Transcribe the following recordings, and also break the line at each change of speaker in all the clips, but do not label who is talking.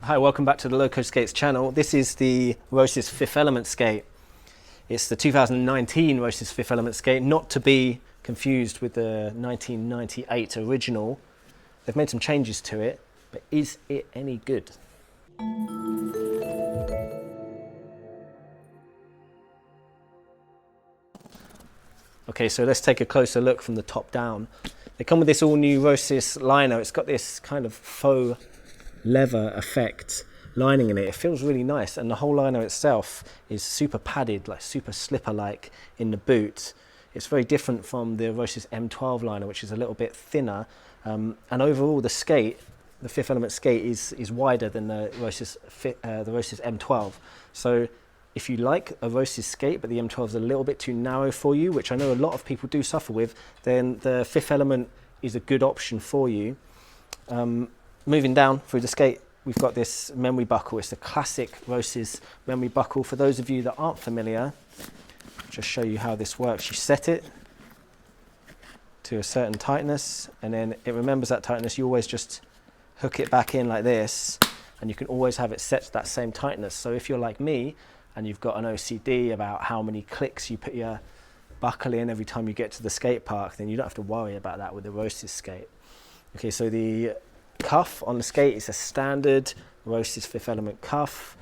Hi, welcome back to the LocoSkates channel. This is the Roces Fifth Element skate. It's the 2019 Roces Fifth Element skate, not to be confused with the 1998 original. They've made some changes to it, but is it any good? Okay, so let's take a closer look from the top down. They come with this all new Roces liner. It's got this kind of faux leather effect lining in it. It feels really nice, and the whole liner itself is super padded, like super slipper like in the boot. It's very different from the Roces M12 liner, which is a little bit thinner, and overall the skate, the Fifth Element skate, is wider than the Roces M12. So if you like a Roces skate but the M12 is a little bit too narrow for you, which I know a lot of people do suffer with, then the Fifth Element is a good option for you. Moving down through the skate, we've got this memory buckle. It's the classic Roces memory buckle. For those of you that aren't familiar, I'll just show you how this works. You set it to a certain tightness, and then it remembers that tightness. You always just hook it back in like this, and you can always have it set to that same tightness. So if you're like me and you've got an OCD about how many clicks you put your buckle in every time you get to the skate park, then you don't have to worry about that with the Roces skate. Okay, so the cuff on the skate is a standard Roces Fifth Element cuff.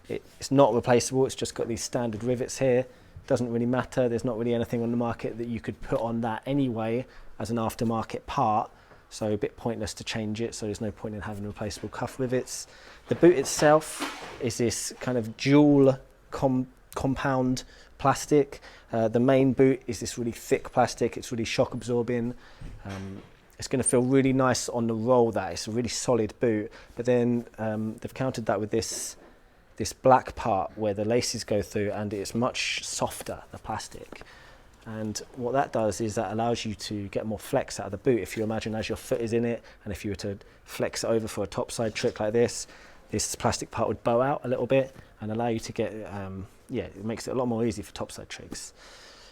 It's not replaceable, it's just got these standard rivets here. Doesn't really matter, there's not really anything on the market that you could put on that anyway as an aftermarket part, so a bit pointless to change it, so there's no point in having replaceable cuff rivets. The boot itself is this kind of dual compound plastic. The main boot is this really thick plastic, it's really shock absorbing. It's going to feel really nice on the roll. That it's a really solid boot, but then they've countered that with this black part where the laces go through, and it's much softer, the plastic. And what that does is that allows you to get more flex out of the boot. If you imagine as your foot is in it, and if you were to flex it over for a topside trick like this plastic part would bow out a little bit and allow you to get, it makes it a lot more easy for topside tricks.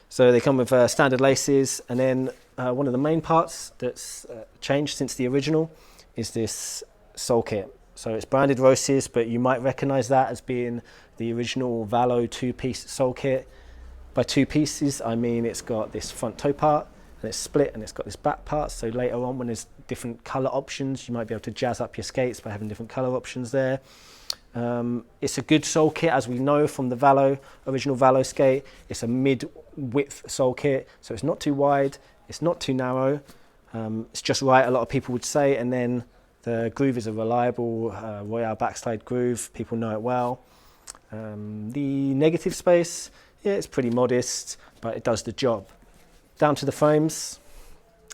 So they come with standard laces, and then one of the main parts that's changed since the original is this sole kit. So it's branded Roces, but you might recognize that as being the original Valo two-piece sole kit. By two pieces, I mean it's got this front toe part, and it's split, and it's got this back part. So later on, when there's different color options, you might be able to jazz up your skates by having different color options there. It's a good sole kit, as we know from the original Valo skate. It's a mid-width sole kit, so it's not too wide, it's not too narrow, it's just right, a lot of people would say. And then the groove is a reliable Royale backslide groove, people know it well. The negative space, yeah, it's pretty modest, but it does the job. Down to the frames.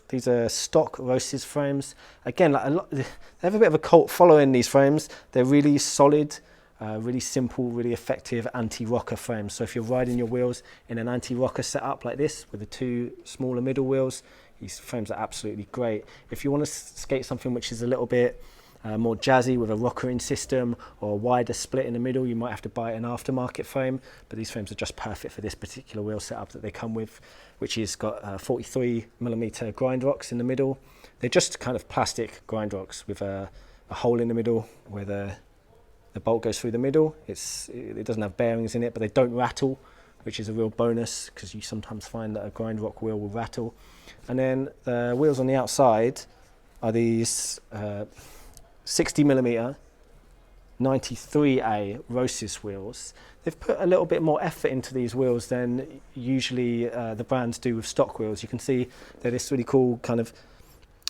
These are stock Roces frames. Again, they have a bit of a cult following, these frames. They're really solid, really simple, really effective anti-rocker frames. So if you're riding your wheels in an anti-rocker setup like this with the two smaller middle wheels, these frames are absolutely great. If you want to skate something which is a little bit more jazzy with a rocker-in system or a wider split in the middle, you might have to buy an aftermarket frame, but these frames are just perfect for this particular wheel setup that they come with, which has got 43mm grind rocks in the middle. They're just kind of plastic grind rocks with a hole in the middle where the bolt goes through the middle. It doesn't have bearings in it, but they don't rattle, which is a real bonus, because you sometimes find that a grind rock wheel will rattle. And then the wheels on the outside are these 60mm 93A Roces wheels. They've put a little bit more effort into these wheels than usually the brands do with stock wheels. You can see they're this really cool kind of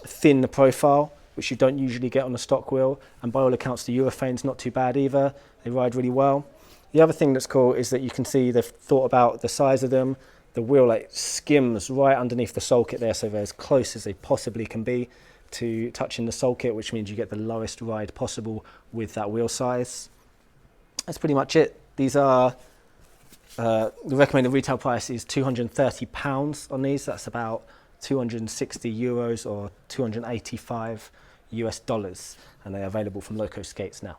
thin profile, which you don't usually get on a stock wheel, and by all accounts the urethane's not too bad either. They ride really well. The other thing that's cool is that you can see they've thought about the size of them. The wheel skims right underneath the sole kit there, so they're as close as they possibly can be to touching the sole kit, which means you get the lowest ride possible with that wheel size. That's pretty much it. These are, the recommended retail price is £230 on these. That's about 260 euros or 285 US dollars, and they're available from LocoSkates now.